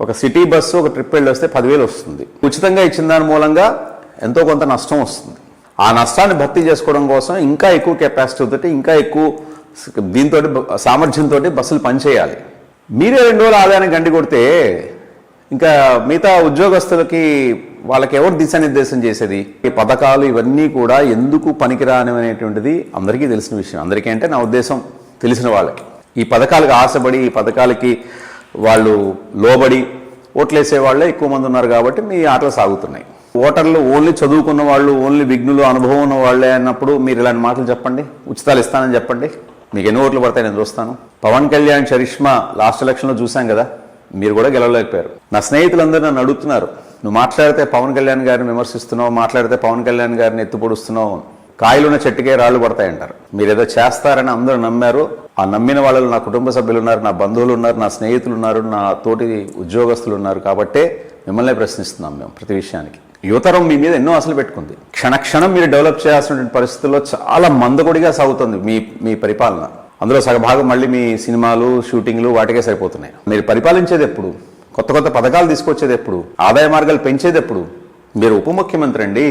ఒక city bus ఒక trip వెళ్ళి వస్తే 10,000 వస్తుంది. ఉచితంగా ఇచ్చిన దాని మూలంగా ఎంతో కొంత నష్టం వస్తుంది. ఆ నష్టాన్ని భర్తీ చేసుకోవడం కోసం ఇంకా ఎక్కువ కెపాసిటీ తోటి ఇంకా ఎక్కువ దీంతో సామర్థ్యంతో బస్సులు పనిచేయాలి. మీరే 2 రోజులు ఆదాయాన్ని గండి కొడితే ఇంకా మిగతా ఉద్యోగస్తులకి వాళ్ళకి ఎవరు దిశానిర్దేశం చేసేది? ఈ పథకాలు ఇవన్నీ కూడా ఎందుకు పనికిరానివనేటువంటిది అందరికీ తెలిసిన విషయం. అందరికీ అంటే నా ఉద్దేశం తెలిసిన వాళ్ళకి. ఈ పథకాలకు ఆశపడి ఈ పథకాలకి వాళ్ళు లోబడి ఓట్లేసే వాళ్ళే ఎక్కువ మంది ఉన్నారు కాబట్టి మీ ఆటలు సాగుతున్నాయి. ఓటర్లు ఓన్లీ చదువుకున్న వాళ్ళు, ఓన్లీ విఘ్నులు, అనుభవం ఉన్న వాళ్ళే అన్నప్పుడు మీరు ఇలాంటి మాటలు చెప్పండి. ఉచితాలు ఇస్తానని చెప్పండి, మీకు ఎన్ని ఓట్లు పడతాయి నేను చూస్తాను. పవన్ కళ్యాణ్ చరిష్మా లాస్ట్ ఎలక్షన్లో చూసాం కదా, మీరు కూడా గెలవలేకపోయారు. నా స్నేహితులందరూ నన్ను అడుగుతున్నారు, నువ్వు మాట్లాడితే పవన్ కళ్యాణ్ గారిని విమర్శిస్తున్నావు, మాట్లాడితే పవన్ కళ్యాణ్ గారిని ఎత్తుపొడుస్తున్నావు, కాయలున్న చెట్టుకే రాళ్ళు పడతాయంటారు. మీరు ఏదో చేస్తారని అందరూ నమ్మారు. ఆ నమ్మిన వాళ్ళు నా కుటుంబ సభ్యులు ఉన్నారు, నా బంధువులు ఉన్నారు, నా స్నేహితులు ఉన్నారు, నా తోటి ఉద్యోగస్తులు ఉన్నారు. కాబట్టే మిమ్మల్ని ప్రశ్నిస్తున్నాం మేము ప్రతి విషయానికి. యువతరం మీ మీద ఎన్నో ఆశలు పెట్టుకుంది. క్షణక్షణం మీరు డెవలప్ చేయాల్సినటువంటి పరిస్థితుల్లో చాలా మందకొడిగా సాగుతుంది మీ పరిపాలన. అందులో సగభాగం మళ్ళీ మీ సినిమాలు, షూటింగ్లు వాటికే సరిపోతున్నాయి. మీరు పరిపాలించేది ఎప్పుడు? కొత్త కొత్త పథకాలు తీసుకొచ్చేది ఎప్పుడు? ఆదాయ మార్గాలు పెంచేది ఎప్పుడు? మీరు ఉప ముఖ్యమంత్రి అండి,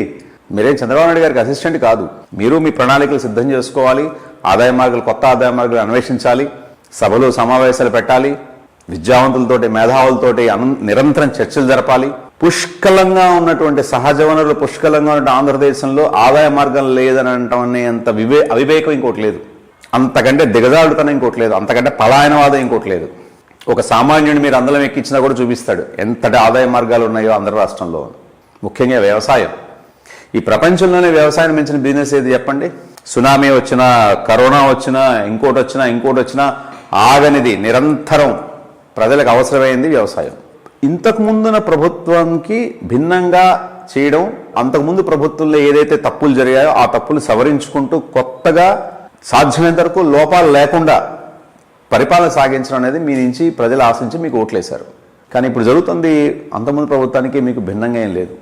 మీరేం చంద్రబాబు నాయుడు గారికి అసిస్టెంట్ కాదు. మీరు మీ ప్రణాళికలు సిద్ధం చేసుకోవాలి, ఆదాయ మార్గాలు, కొత్త ఆదాయ మార్గాలు అన్వేషించాలి, సభలు సమావేశాలు పెట్టాలి, విద్యావంతులతోటి మేధావులతోటి నిరంతరం చర్చలు జరపాలి. పుష్కలంగా ఉన్నటువంటి సహజ వనరులు పుష్కలంగా ఉన్న ఆంధ్రదేశంలో ఆదాయ మార్గం లేదని అంటామనే అంత అవివేకం ఇంకోటి లేదు, అంతకంటే దిగజాడుతనం ఇంకోటి లేదు, అంతకంటే పలాయనవాదం ఇంకోటి లేదు. ఒక సామాన్యుడిని మీరు అందలం ఎక్కించినా కూడా చూపిస్తాడు ఎంతటి ఆదాయ మార్గాలు ఉన్నాయో ఆంధ్ర రాష్ట్రంలో. ముఖ్యంగా వ్యవసాయం. ఈ ప్రపంచంలోనే వ్యవసాయం మించిన బిజినెస్ ఏది చెప్పండి? సునామీ వచ్చినా, కరోనా వచ్చినా, ఇంకోటి వచ్చినా ఆగనిది, నిరంతరం ప్రజలకు అవసరమైంది వ్యవసాయం. ఇంతకుముందున ప్రభుత్వంకి భిన్నంగా చేయడం, అంతకుముందు ప్రభుత్వంలో ఏదైతే తప్పులు జరిగాయో ఆ తప్పులు సవరించుకుంటూ కొత్తగా సాధ్యమైనంత వరకు లోపాలు లేకుండా పరిపాలన సాగించడం అనేది మీ నుంచి ప్రజలు ఆశించి మీకు ఓట్లేశారు. కానీ ఇప్పుడు జరుగుతుంది అంతకుముందు ప్రభుత్వానికి మీకు భిన్నంగా ఏం లేదు.